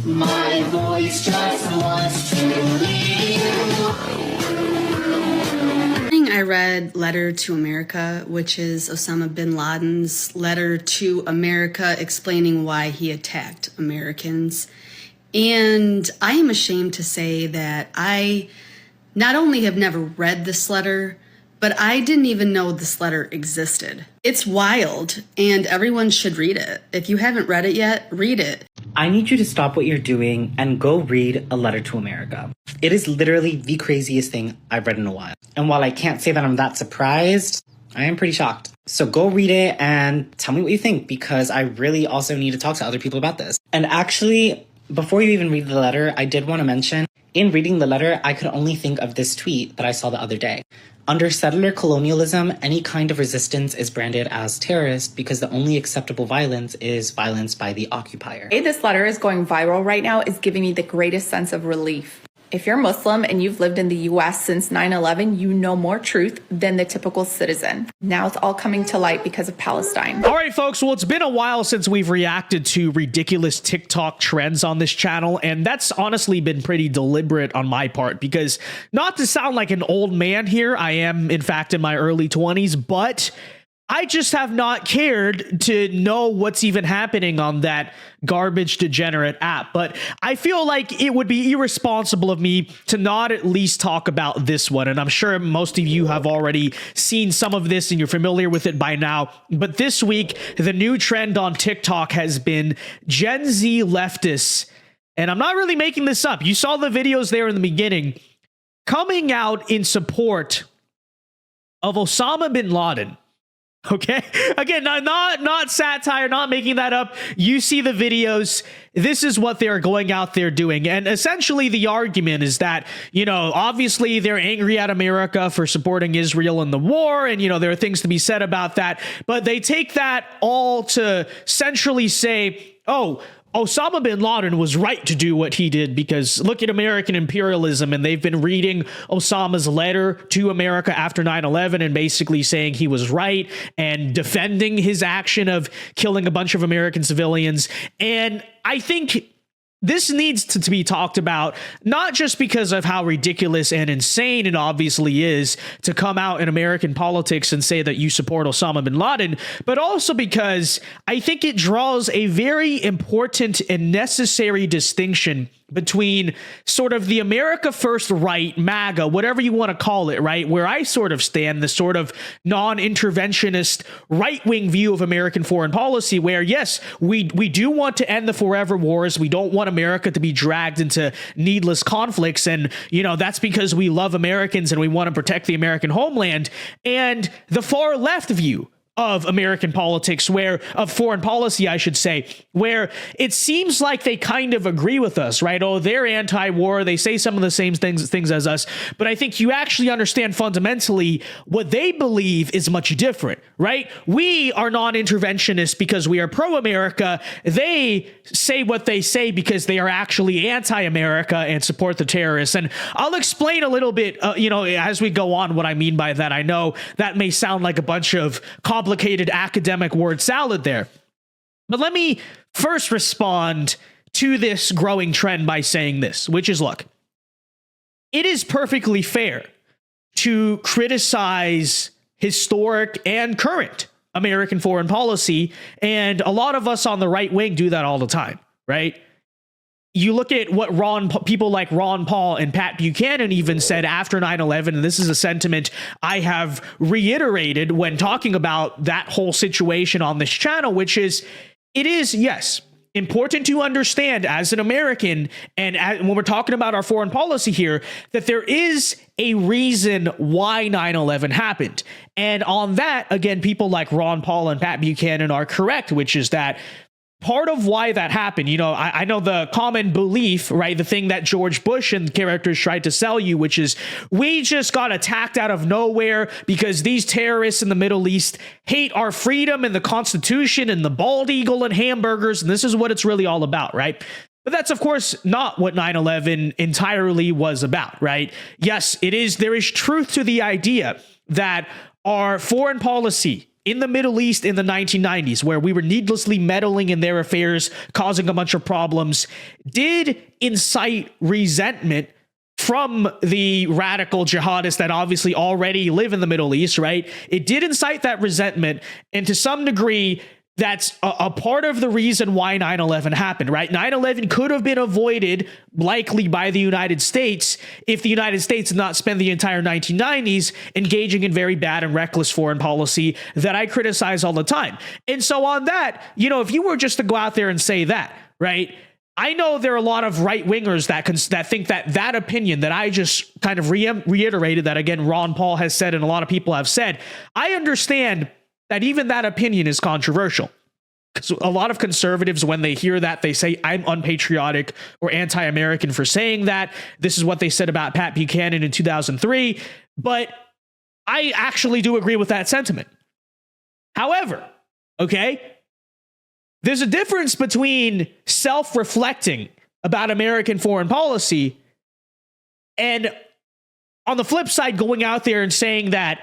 My voice just wants to lead you. I read Letter to America, which is Osama Bin Laden's letter to America explaining why he attacked Americans. And I am ashamed to say that I not only have never read this letter, but I didn't even know this letter existed. It's wild, and everyone should read it. If you haven't read it yet, read it. I need you to stop what you're doing and go read A Letter to America. It is literally the craziest thing I've read in a while. And while I can't say that I'm that surprised, I am pretty shocked. So go read it and tell me what you think, because I really also need to talk to other people about this. And actually, before you even read the letter, I did want to mention, in reading the letter, I could only think of this tweet that I saw the other day. Under settler colonialism, any kind of resistance is branded as terrorist because the only acceptable violence is violence by the occupier. This letter is going viral right now is giving me the greatest sense of relief. If you're Muslim and you've lived in the US since 9/11, you know more truth than the typical citizen. Now it's all coming to light because of Palestine. All right, folks. Well, it's been a while since we've reacted to ridiculous TikTok trends on this channel, and that's honestly been pretty deliberate on my part because, not to sound like an old man here, I am in fact in my early 20s, but I just have not cared to know what's even happening on that garbage degenerate app. But I feel like it would be irresponsible of me to not at least talk about this one. And I'm sure most of you have already seen some of this and you're familiar with it by now. But this week, the new trend on TikTok has been Gen Z leftists. And I'm not really making this up. You saw the videos there in the beginning coming out in support of Osama Bin Laden. Okay, again, not satire, not making that up. You see the videos. This is what they're going out there doing. And essentially the argument is that, you know, obviously they're angry at America for supporting Israel in the war. And, you know, there are things to be said about that. But they take that all to centrally say, oh, Osama bin Laden was right to do what he did because look at American imperialism, and they've been reading Osama's letter to America after 9/11 and basically saying he was right and defending his action of killing a bunch of American civilians. And I think this needs to be talked about, not just because of how ridiculous and insane it obviously is to come out in American politics and say that you support Osama bin Laden, but also because I think it draws a very important and necessary distinction between sort of the America First right, MAGA, whatever you want to call it, right? Where I sort of stand, the sort of non-interventionist right-wing view of American foreign policy, where yes, we do want to end the forever wars. We don't want America to be dragged into needless conflicts. And, you know, that's because we love Americans and we want to protect the American homeland. And the far left view of American politics, where of foreign policy, I should say, where it seems like they kind of agree with us, right? Oh, they're anti-war. They say some of the same things as us. But I think you actually understand fundamentally what they believe is much different, right? We are non-interventionist because we are pro-America. They say what they say because they are actually anti-America and support the terrorists. And I'll explain a little bit, you know, as we go on what I mean by that. I know that may sound like a bunch of complicated academic word salad there. But let me first respond to this growing trend by saying this, which is, look, it is perfectly fair to criticize historic and current American foreign policy, and a lot of us on the right wing do that all the time, right? You look at what people like Ron Paul and Pat Buchanan even said after 9/11, and this is a sentiment I have reiterated when talking about that whole situation on this channel, which is, it is, yes, important to understand as an American, and when we're talking about our foreign policy here, that there is a reason why 9/11 happened. And on that, again, people like Ron Paul and Pat Buchanan are correct, which is that part of why that happened, you know, I know the common belief, right, the thing that George Bush and characters tried to sell you, which is we just got attacked out of nowhere because these terrorists in the Middle East hate our freedom and the Constitution and the bald eagle and hamburgers, and this is what it's really all about, right? But that's, of course, not what 9/11 entirely was about, right? Yes, there is truth to the idea that our foreign policy in the Middle East in the 1990s, where we were needlessly meddling in their affairs, causing a bunch of problems, did incite resentment from the radical jihadists that obviously already live in the Middle East, right? It did incite that resentment, and to some degree, that's a part of the reason why 9/11 happened, right? 9/11 could have been avoided likely by the United States if the United States did not spend the entire 1990s engaging in very bad and reckless foreign policy that I criticize all the time. And so on that, you know, if you were just to go out there and say that, right? I know there are a lot of right-wingers that think that opinion that I just kind of reiterated, that again, Ron Paul has said and a lot of people have said, I understand that even that opinion is controversial. So a lot of conservatives, when they hear that, they say, I'm unpatriotic or anti-American for saying that. This is what they said about Pat Buchanan in 2003. But I actually do agree with that sentiment. However, okay, there's a difference between self-reflecting about American foreign policy and, on the flip side, going out there and saying that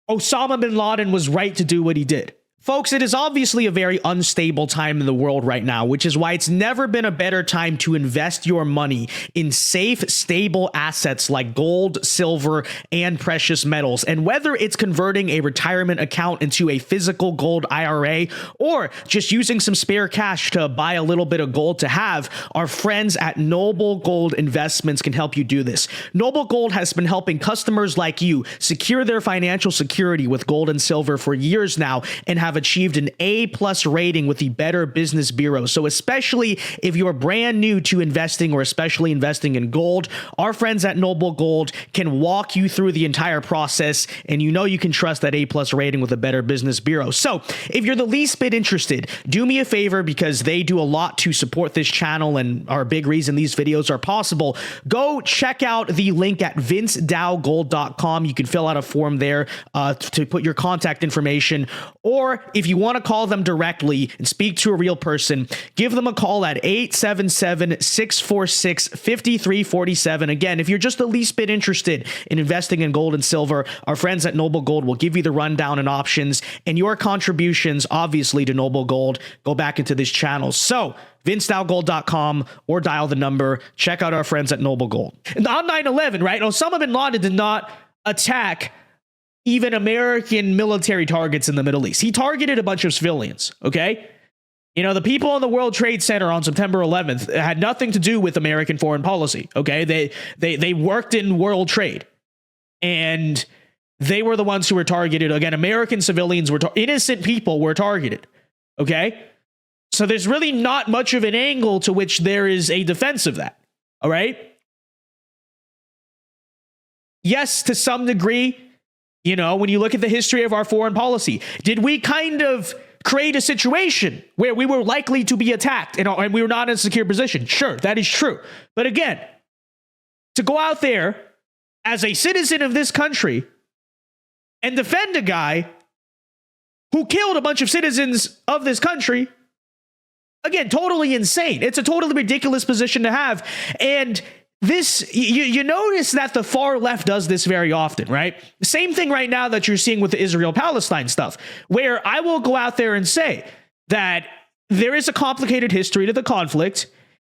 Osama bin Laden was right to do what he did. Folks, it is obviously a very unstable time in the world right now, which is why it's never been a better time to invest your money in safe, stable assets like gold, silver, and precious metals. And whether it's converting a retirement account into a physical gold IRA or just using some spare cash to buy a little bit of gold to have, our friends at Noble Gold Investments can help you do this. Noble Gold has been helping customers like you secure their financial security with gold and silver for years now and have achieved an A+ rating with the Better Business Bureau. So especially if you're brand new to investing or especially investing in gold, our friends at Noble Gold can walk you through the entire process, and you know you can trust that A+ rating with the Better Business Bureau. So if you're the least bit interested, do me a favor, because they do a lot to support this channel and are a big reason these videos are possible. Go check out the link at thevincedao.gold.com. You can fill out a form there to put your contact information, or if you want to call them directly and speak to a real person, give them a call at 877-646-5347. Again, if you're just the least bit interested in investing in gold and silver, our friends at Noble Gold will give you the rundown and options, and your contributions, obviously, to Noble Gold go back into this channel. So vincedao.gold.com, or dial the number. Check out our friends at Noble Gold. And on 9/11, right, Osama bin Laden did not attack even American military targets in the Middle East. He targeted a bunch of civilians, okay? You know, the people in the World Trade Center on September 11th had nothing to do with American foreign policy, okay? They worked in world trade, and they were the ones who were targeted. Again, American civilians were innocent people were targeted, okay? So there's really not much of an angle to which there is a defense of that, all right? Yes, to some degree, you know, when you look at the history of our foreign policy, did we kind of create a situation where we were likely to be attacked and we were not in a secure position? Sure, that is true. But again, to go out there as a citizen of this country and defend a guy who killed a bunch of citizens of this country, again, totally insane. It's a totally ridiculous position to have. And this, you notice that the far left does this very often, right? Same thing right now that you're seeing with the Israel-Palestine stuff, where I will go out there and say that there is a complicated history to the conflict,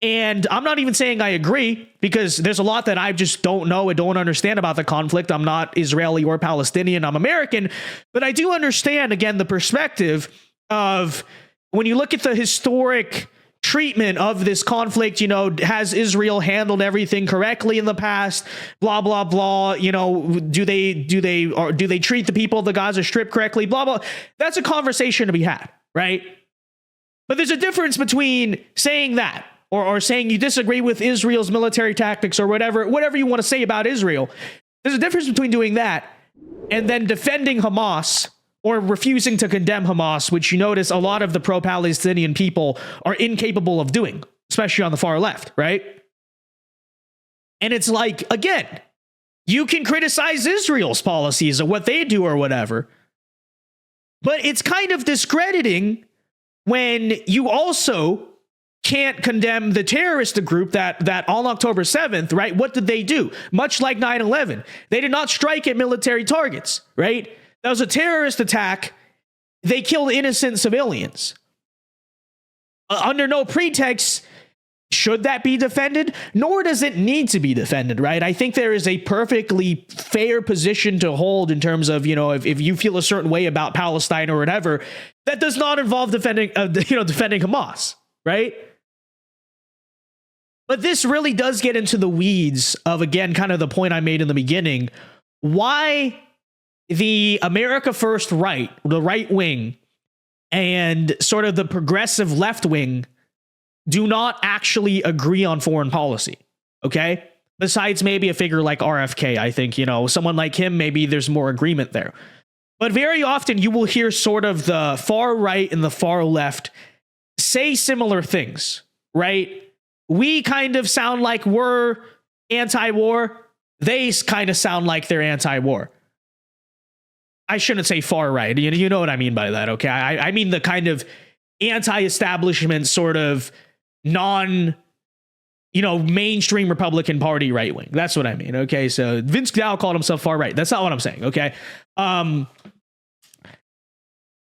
and I'm not even saying I agree, because there's a lot that I just don't know and don't understand about the conflict. I'm not Israeli or Palestinian, I'm American, but I do understand, again, the perspective of when you look at the historic treatment of this conflict, you know, has Israel handled everything correctly in the past? Blah, blah, blah. You know, do they treat the people of the Gaza Strip correctly? Blah, blah. That's a conversation to be had, right? But there's a difference between saying that or saying you disagree with Israel's military tactics or whatever you want to say about Israel. There's a difference between doing that and then defending Hamas or refusing to condemn Hamas, which you notice a lot of the pro-Palestinian people are incapable of doing, especially on the far left, right? And it's like, again, you can criticize Israel's policies or what they do or whatever, but it's kind of discrediting when you also can't condemn the terrorist group that on October 7th, right? What did they do? Much like 9/11, they did not strike at military targets, right? That was a terrorist attack, they killed innocent civilians. Under no pretext should that be defended, nor does it need to be defended, right? I think there is a perfectly fair position to hold in terms of, if you feel a certain way about Palestine or whatever, that does not involve defending Hamas, right? But this really does get into the weeds of, again, kind of the point I made in the beginning, why the America First right, the right wing, and sort of the progressive left wing do not actually agree on foreign policy, okay? Besides maybe a figure like RFK, I think, someone like him, maybe there's more agreement there. But very often you will hear sort of the far right and the far left say similar things, right? We kind of sound like we're anti-war. They kind of sound like they're anti-war. I shouldn't say far right. You know what I mean by that, okay? I mean the kind of anti-establishment sort of mainstream Republican Party right wing. That's what I mean, okay? So Vince Dow called himself far right. That's not what I'm saying, okay?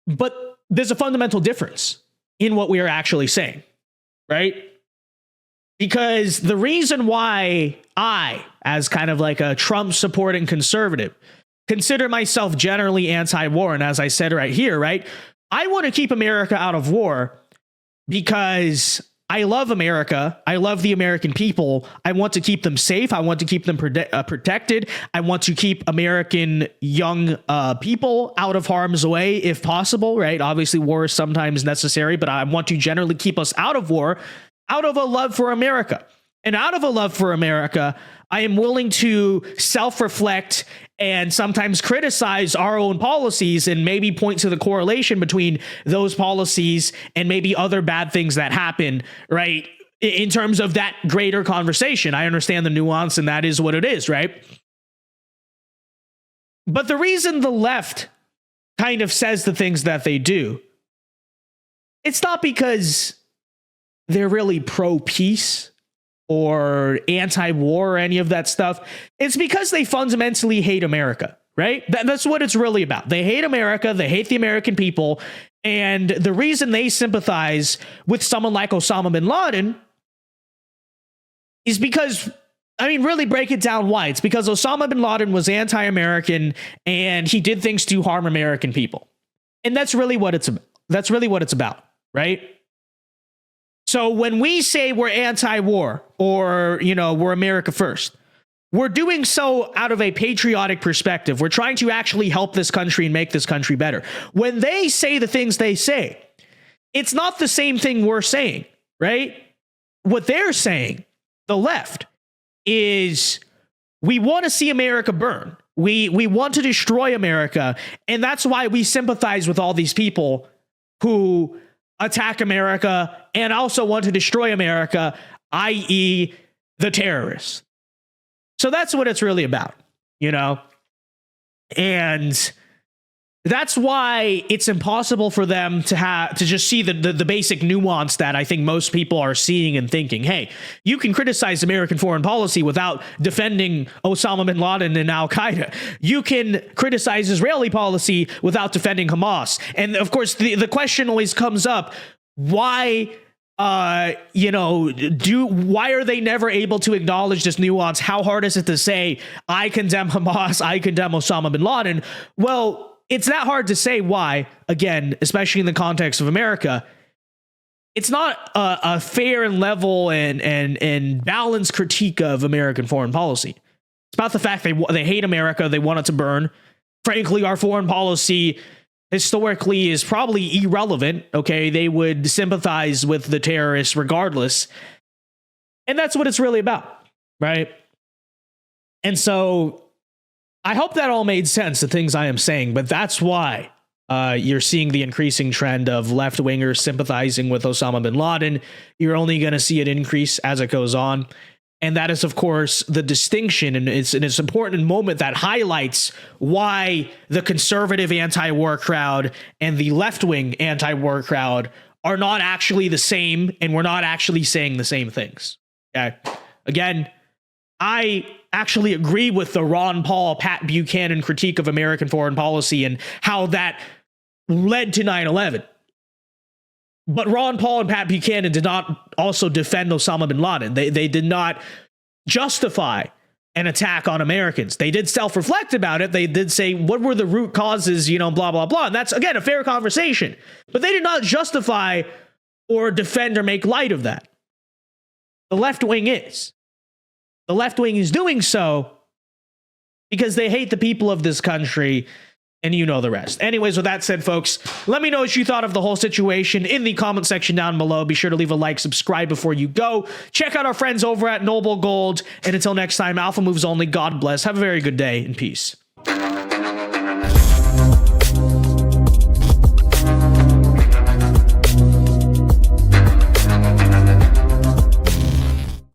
But there's a fundamental difference in what we are actually saying, right? Because the reason why I, as kind of like a Trump supporting conservative, consider myself generally anti-war, and as I said right here, right, I want to keep America out of war because I love America. I love the American people. I want to keep them safe. I want to keep them protected. I want to keep American young people out of harm's way if possible, right? Obviously, war is sometimes necessary, but I want to generally keep us out of war out of a love for America. And out of a love for America, I am willing to self-reflect and sometimes criticize our own policies and maybe point to the correlation between those policies and maybe other bad things that happen, right? In terms of that greater conversation. I understand the nuance, and that is what it is, right? But the reason the left kind of says the things that they do, it's not because they're really pro-peace or anti-war or any of that stuff. It's because they fundamentally hate America, right? That's what it's really about. They hate America. They hate the American people. And the reason they sympathize with someone like Osama Bin Laden is because, really break it down why. It's because Osama Bin Laden was anti-American and he did things to harm American people. And that's really what it's about, right? So when we say we're anti-war or, we're America first, we're doing so out of a patriotic perspective. We're trying to actually help this country and make this country better. When they say the things they say, it's not the same thing we're saying, right? What they're saying, the left, is we want to see America burn. We want to destroy America. And that's why we sympathize with all these people who attack America and also want to destroy America, i.e. the terrorists. So that's what it's really about, and that's why it's impossible for them to just see the basic nuance that I think most people are seeing and thinking. Hey, you can criticize American foreign policy without defending Osama bin Laden and Al Qaeda. You can criticize Israeli policy without defending Hamas. And of course, the question always comes up: why? Why are they never able to acknowledge this nuance? How hard is it to say, I condemn Hamas, I condemn Osama bin Laden? Well, it's that hard to say why, again, especially in the context of America. It's not a fair and level and balanced critique of American foreign policy. It's about the fact they hate America, they want it to burn. Frankly, our foreign policy historically is probably irrelevant, okay? They would sympathize with the terrorists regardless. And that's what it's really about, right? And so I hope that all made sense, the things I am saying, but that's why you're seeing the increasing trend of left-wingers sympathizing with Osama bin Laden. You're only going to see it increase as it goes on. And that is, of course, the distinction. And it's an important moment that highlights why the conservative anti-war crowd and the left-wing anti-war crowd are not actually the same. And we're not actually saying the same things. Okay. Again, I actually agree with the Ron Paul, Pat Buchanan critique of American foreign policy and how that led to 9/11. But Ron Paul and Pat Buchanan did not also defend Osama bin Laden. They did not justify an attack on Americans. They did self-reflect about it. They did say, what were the root causes, blah, blah, blah. And that's, again, a fair conversation. But they did not justify or defend or make light of that. The left wing is. The left wing is doing so because they hate the people of this country, and you know the rest. Anyways, with that said, folks, let me know what you thought of the whole situation in the comment section down below. Be sure to leave a like, subscribe before you go. Check out our friends over at Noble Gold. And until next time, Alpha Moves Only. God bless. Have a very good day and peace.